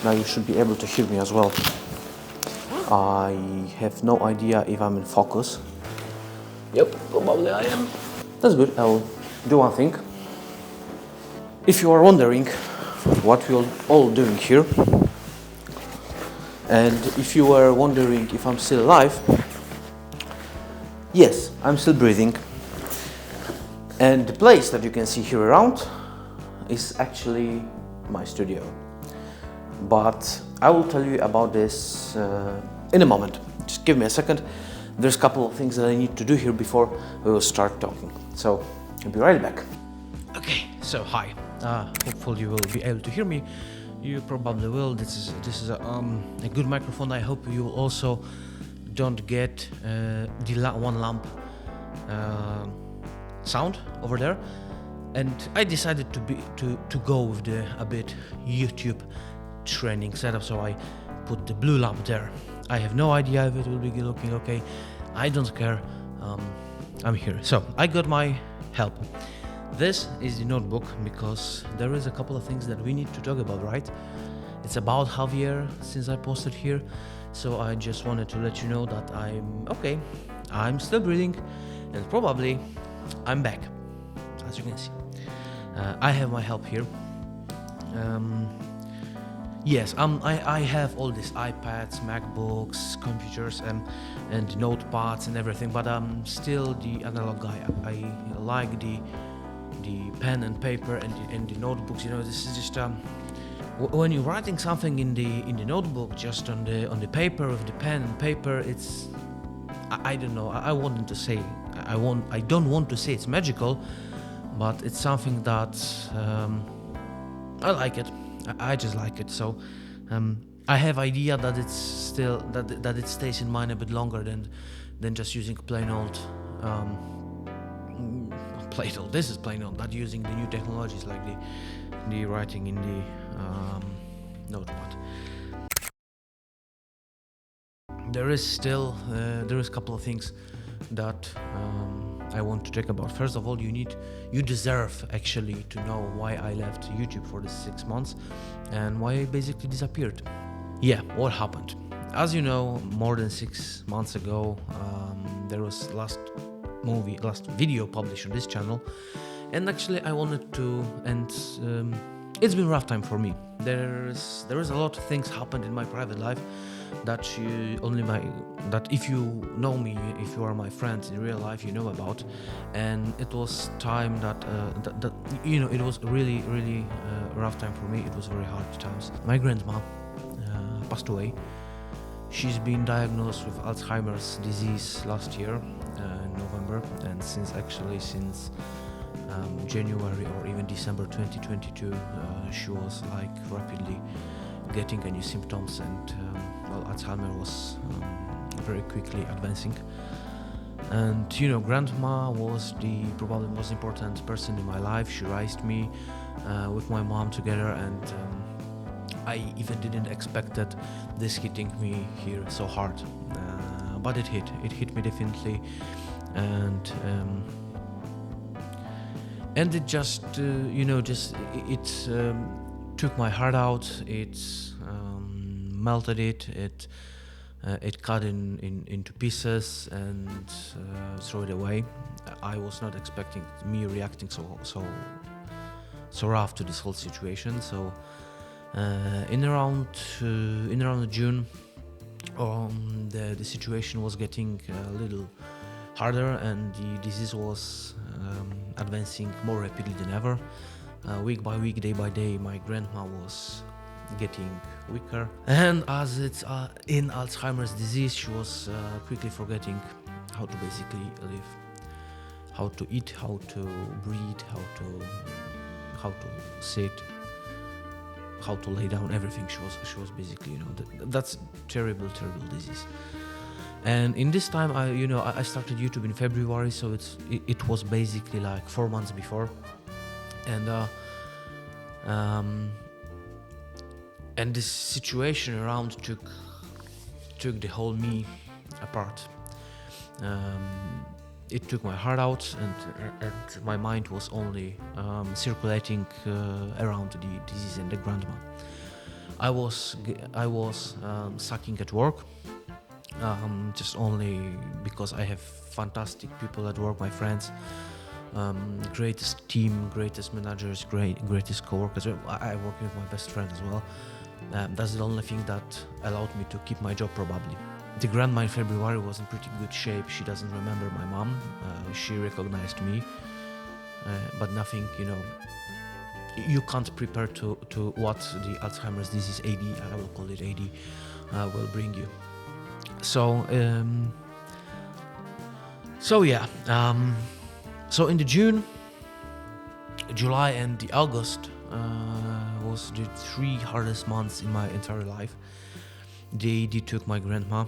Now you should be able to hear me as well. I have no idea if I'm in focus. Yep, probably I am. That's good. I'll do one thing. If you are wondering what we're all doing here, and if you were wondering if I'm still alive, yes, I'm still breathing. And the place that you can see here around is actually my studio. But I will tell you about this in a moment. Just give me a second. There's a couple of things that I need to do here before we will start talking. So I'll be right back. Okay, so hi. Hopefully you will be able to hear me. You probably will. This is a good microphone. I hope you also don't get the one lamp sound over there. And I decided to go with the a bit YouTube training setup, so I put the blue lamp there. I have no idea if it will be looking okay. I don't care. I'm here. So I got my help. This is the notebook because there is a couple of things that we need to talk about, right? It's about half a year since I posted here, so I just wanted to let you know that I'm okay. I'm still breathing, and probably I'm back, as you can see. I have my help here. Yes, I have all these iPads, MacBooks, computers, and notepads and everything, but I'm still the analog guy. I like the pen and paper and the notebooks. You know, this is just when you're writing something in the notebook, just on the paper with the pen and paper, it's I don't know. I wanted to say I don't want to say it's magical, but it's something that I like it. I just like it. So I have idea that it's still that it stays in mind a bit longer than just using plain old. Plain old. This is plain old. Not using the new technologies like the writing in the notepad. There is a couple of things that I want to talk about. First of all, you deserve actually to know why I left YouTube for the 6 months and why I basically disappeared. Yeah, what happened? As you know, more than 6 months ago, there was last video published on this channel, and actually I wanted to, and it's been a rough time for me. There is a lot of things happened in my private life that if you know me, if you are my friends in real life, you know about. And it was time that you know, it was really rough time for me. It was very hard times. My grandma passed away. She's been diagnosed with Alzheimer's disease last year in November, and since January or even December 2022, she was like rapidly getting any symptoms, and Alzheimer was very quickly advancing. And you know, grandma was the probably most important person in my life. She raised me with my mom together, and I even didn't expect that this hitting me here so hard, but it hit me definitely, and it just it took my heart out. It melted it. It cut into pieces and threw it away. I was not expecting me reacting so rough to this whole situation. So in around June, the situation was getting a little harder, and the disease was advancing more rapidly than ever. Week by week, day by day, my grandma was getting weaker, and as it's in Alzheimer's disease, she was quickly forgetting how to basically live, how to eat, how to breathe, how to sit, how to lay down, everything. She was basically, you know, that's terrible disease. And in this time, I started YouTube in February, so it was basically like 4 months before, and this situation around took the whole me apart. It took my heart out, and my mind was only circulating around the disease and the grandma. I was sucking at work, just only because I have fantastic people at work, my friends, greatest team, greatest managers, greatest co-workers. I work with my best friend as well. That's the only thing that allowed me to keep my job probably. The grandma in February was in pretty good shape. She doesn't remember my mom. She recognized me, but nothing, you can't prepare to what the Alzheimer's disease AD, I will call it AD, will bring you. So in the June, July and the August was the 3 hardest months in my entire life. They took my grandma,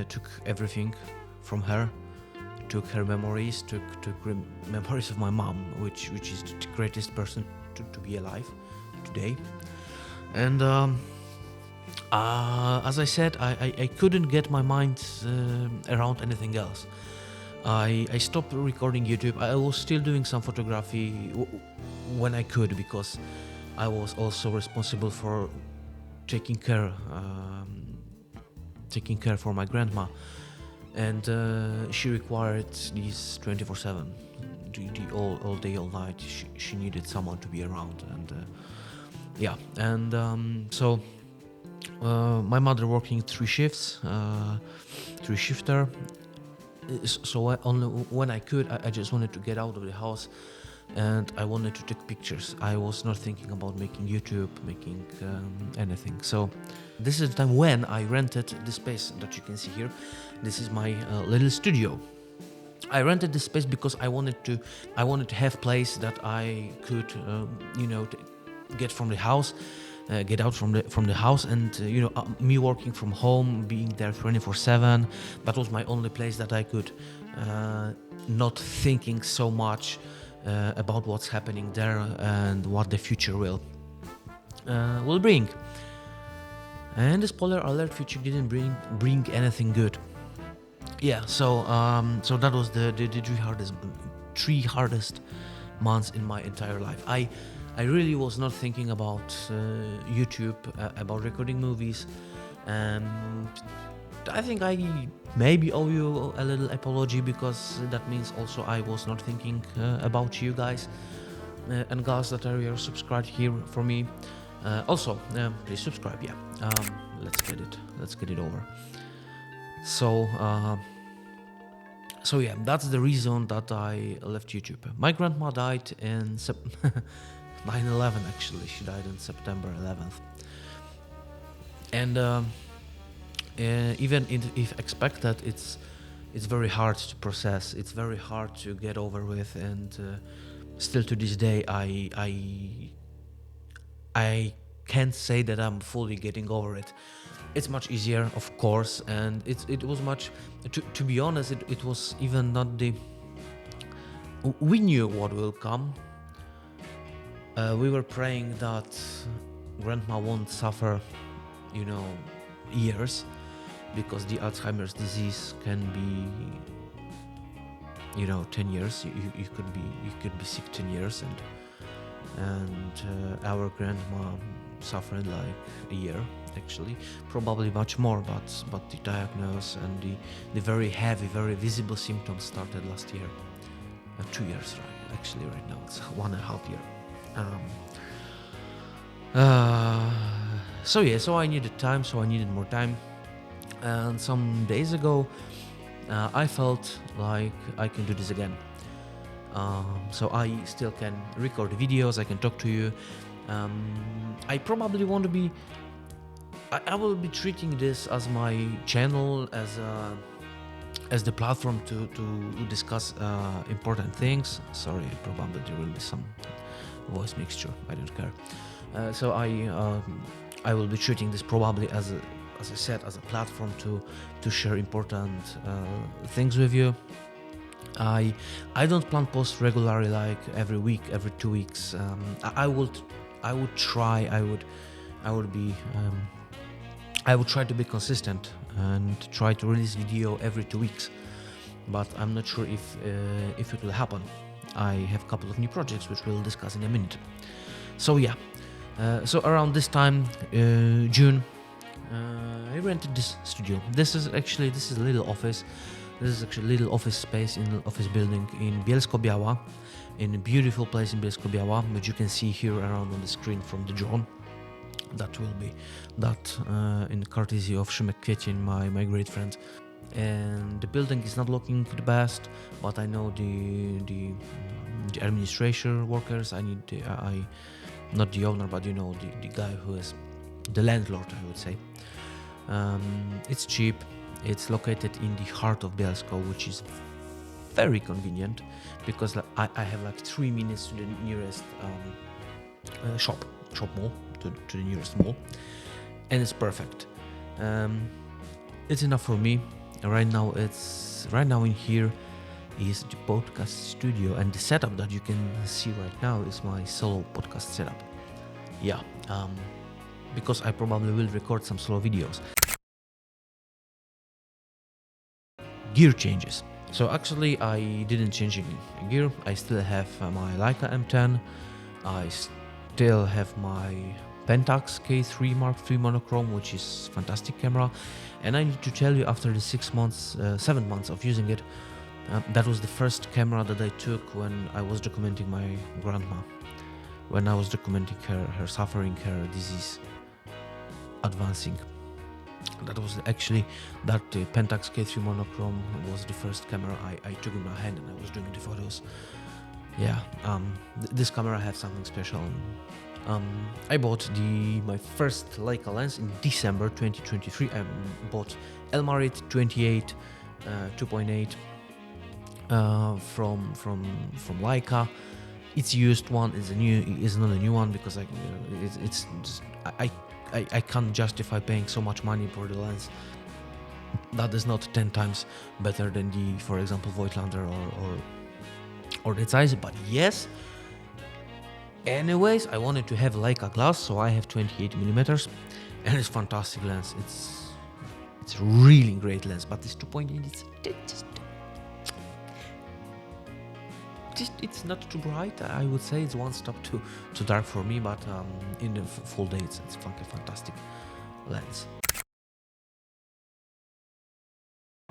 took everything from her, took her memories, took memories of my mom, which is the greatest person to be alive today. And as I said, I couldn't get my mind around anything else. I stopped recording YouTube. I was still doing some photography when I could, because I was also responsible for taking care for my grandma, and she required these 24/7, all day, all night. She needed someone to be around, and so my mother working 3 shifts, 3-shifter. So only when I could, I just wanted to get out of the house, and I wanted to take pictures. I was not thinking about making YouTube, making anything. So this is the time when I rented the space that you can see here. This is my little studio. I rented this space because I wanted to have place that I could, get from the house, get out from the house, and me working from home, being there 24/7. That was my only place that I could not thinking so much about what's happening there and what the future will bring. And the spoiler alert: future didn't bring anything good. Yeah, so that was the 3 hardest months in my entire life. I really was not thinking about YouTube, about recording movies, and I think I maybe owe you a little apology, because that means also I was not thinking about you guys and girls that are subscribed here for me. Also, please subscribe. Yeah, let's get it over. So yeah, that's the reason that I left YouTube. My grandma died in 9/11. Actually, she died on September 11th. And even if expected, it's very hard to process. It's very hard to get over with, and still to this day, I can't say that I'm fully getting over it. It's much easier, of course, and it was much. To be honest, it was even not the. We knew what will come. We were praying that grandma won't suffer, years, because the Alzheimer's disease can be, 10 years. You could be sick 10 years, and our grandma suffered like a year, actually, probably much more, but the diagnosis and the very heavy, very visible symptoms started last year. 2 years, right? Actually, right now it's 1.5 years. So I needed time, so I needed more time, and some days ago I felt like I can do this again. So I still can record videos, I can talk to you. I probably want to be I will be treating this as my channel, as the platform to discuss important things. Sorry, probably there will be some voice mixture, I don't care. So I will be treating this probably as I said, as a platform to share important things with you. I don't plan posts regularly, like every week, every 2 weeks. I would try. I would try to be consistent and try to release video every 2 weeks, but I'm not sure if it will happen. I have a couple of new projects which we'll discuss in a minute. So yeah, So around this time, June, I rented this studio. This is a little office. This is actually a little office space in the office building in Bielsko-Biala, in a beautiful place in Bielsko-Biala, which you can see here around on the screen from the drone. That will be in courtesy of Szymek Kwiecień, my great friend. And the building is not looking the best, but I know the administration workers. I not the owner, but the guy who is the landlord, I would say. It's cheap. It's located in the heart of Bielsko, which is very convenient because I have like 3 minutes to the nearest shop mall, to the nearest mall, and it's perfect. It's enough for me. Right now in here is the podcast studio, and the setup that you can see right now is my solo podcast setup. Yeah, because I probably will record some solo videos. Gear changes. So actually I didn't change any gear. I still have my Leica M10. I still have my Pentax K3 Mark III monochrome, which is fantastic camera. And I need to tell you, after the 7 months of using it, that was the first camera that I took when I was documenting my grandma, when I was documenting her suffering, her disease advancing. That was actually that Pentax K3 monochrome was the first camera I took in my hand, and I was doing the photos. Yeah, this camera has something special. I bought my first Leica lens in December 2023. I bought Elmarit 28 2.8 from Leica. It's used one. It's not a new one because I can't justify paying so much money for the lens. That is not 10 times better than for example, Voigtlander or the size. But yes. Anyways, I wanted to have Leica glass, so I have 28mm, and it's fantastic lens. It's really great lens, but this 2.8, it's not too bright. I would say it's one step too dark for me, but in the full day it's fantastic lens.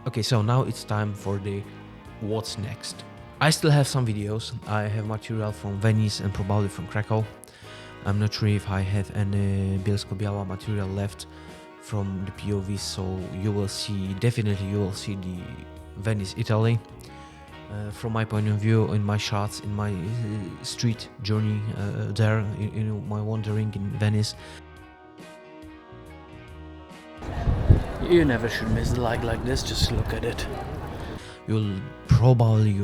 Okay, so now it's time for the what's next. I still have some videos. I have material from Venice and probably from Krakow. I'm not sure if I have any bielsko-biala material left from the POV, so you will see the Venice, Italy. From my point of view, in my shots, in my street journey there, my wandering in Venice. You never should miss the like this, just look at it. You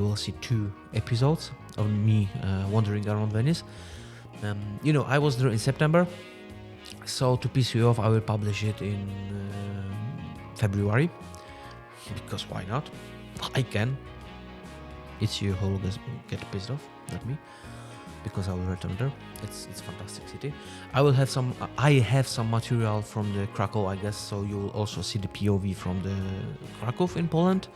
will see 2 episodes of me wandering around Venice. I was there in September, so to piss you off, I will publish it in February, because why not? I can. It's you who will get pissed off, not me, because I will return there. It's fantastic city. I have some material from the Krakow, I guess, so you will also see the POV from the Krakow in Poland.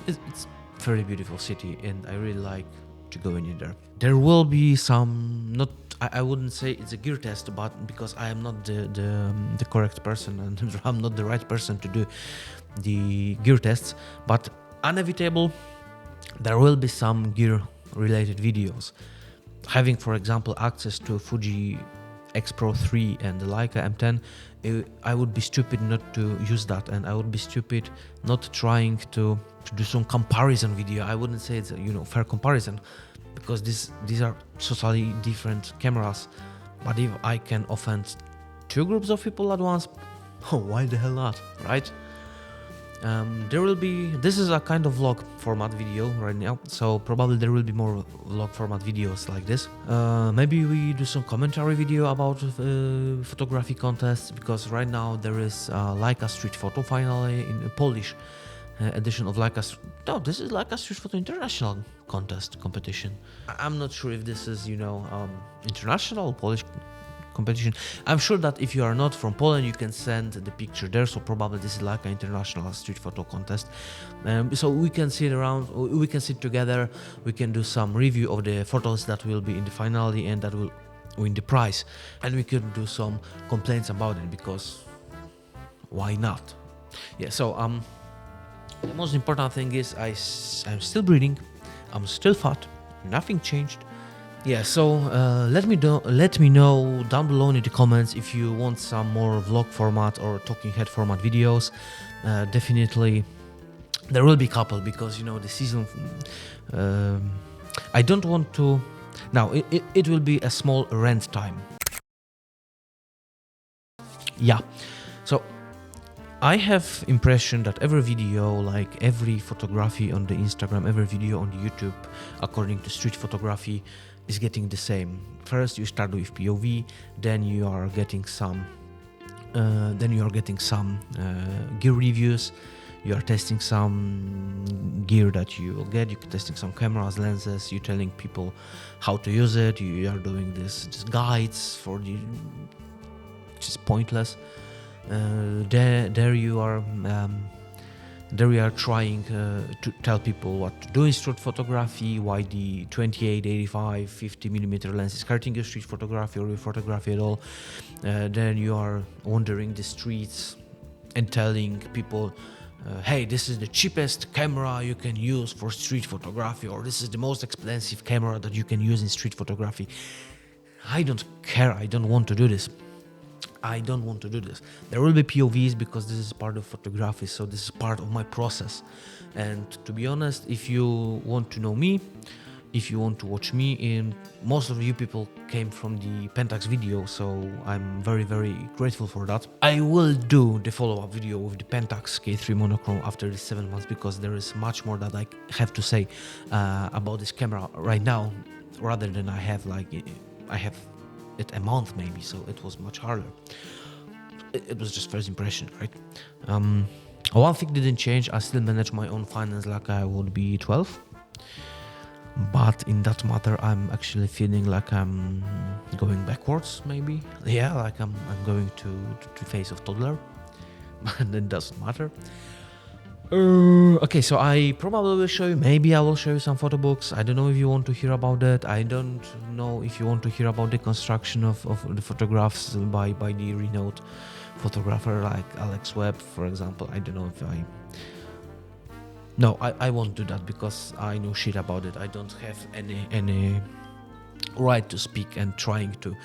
It's a very beautiful city, and I really like to go in there. There will be some, I wouldn't say it's a gear test, but because I am not the correct person, and I'm not the right person to do the gear tests, but inevitable, there will be some gear related videos. Having, for example, access to Fuji X Pro 3 and the Leica M10, I would be stupid not to use that, and I would be stupid not trying to do some comparison video. I wouldn't say it's a fair comparison, because these are totally different cameras. But if I can offend 2 groups of people at once, why the hell not, right? This is a kind of vlog format video right now, so probably there will be more vlog format videos like this. Maybe we do some commentary video about photography contests, because right now there is Leica Street Photo finally in a Polish edition of Leica. No, this is Leica Street Photo International competition. I'm not sure if this is international Polish competition. I'm sure that if you are not from Poland, you can send the picture there, so probably this is like an international street photo contest. So we can sit together, we can do some review of the photos that will be in the finale, and that will win the prize, and we could do some complaints about it, because why not? Yeah, so the most important thing is I'm still breathing, I'm still fat, nothing changed. Yeah, so let me know down below in the comments if you want some more vlog format or talking head format videos. Definitely there will be a couple, because the season, I don't want to. Now it will be a small rent time. Yeah, so I have impression that every video, like every photography on the Instagram, every video on the YouTube, according to street photography, is getting the same. First you start with POV, then you are getting some gear reviews. You are testing some gear that you will get. You're testing some cameras, lenses. You're telling people how to use it. You are doing this guides for the, which is pointless. There you are trying to tell people what to do in street photography, why the 28, 85, 50mm lens is hurting your street photography or your photography at all. Then you are wandering the streets and telling people, hey, this is the cheapest camera you can use for street photography, or this is the most expensive camera that you can use in street photography. I don't care. I don't want to do this. There will be POVs, because this is part of photography, so this is part of my process. And to be honest, if you want to know me, if you want to watch me, and most of you people came from the Pentax video, so I'm very, very grateful for that. I will do the follow-up video with the Pentax K3 monochrome after the 7 months, because there is much more that I have to say about this camera right now, rather than I have it a month maybe, so it was much harder. It was just first impression, right? One thing didn't change. I still manage my own finance like I would be 12, but in that matter I'm actually feeling like I'm going backwards, maybe. Yeah, like I'm going to phase of toddler, but it doesn't matter. Okay, so I probably will show you, maybe I will show you some photo books. I don't know if you want to hear about that. I don't know if you want to hear about the construction of the photographs by the renowned photographer like Alex Webb, for example. I don't know if I won't do that, because I know shit about it. I don't have any right to speak and trying to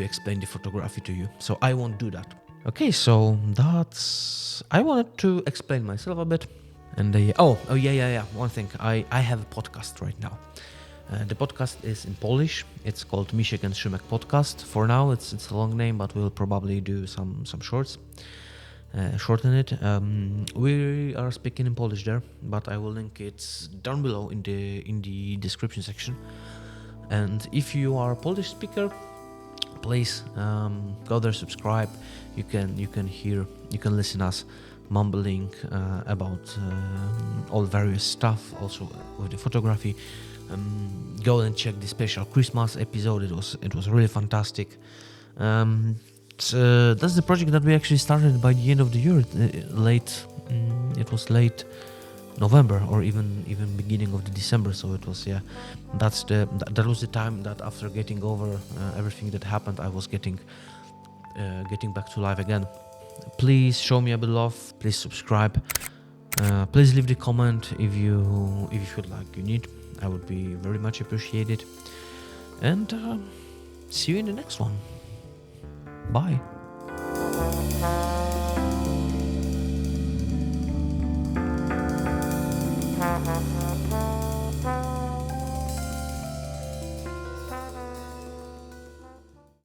explain the photography to you, so I won't do that. Okay, so I wanted to explain myself a bit. And yeah, one thing, I have a podcast right now. The podcast is in Polish. It's called Misiek and Szymek Podcast. For now it's a long name, but we'll probably do some shorts, shorten it. We are speaking in Polish there, but I will link it down below in the description section. And if you are a Polish speaker, please go there, subscribe. You can listen us mumbling about all various stuff, also with the photography. Go and check the special Christmas episode. It was really fantastic. That's the project that we actually started by the end of the year. It was late November, or even beginning of the December. So it was, yeah, that was the time that after getting over everything that happened, I was getting back to life again. Please show me a bit of love. Please subscribe. Please leave the comment if you feel like you need. I would be very much appreciated. And see you in the next one. Bye.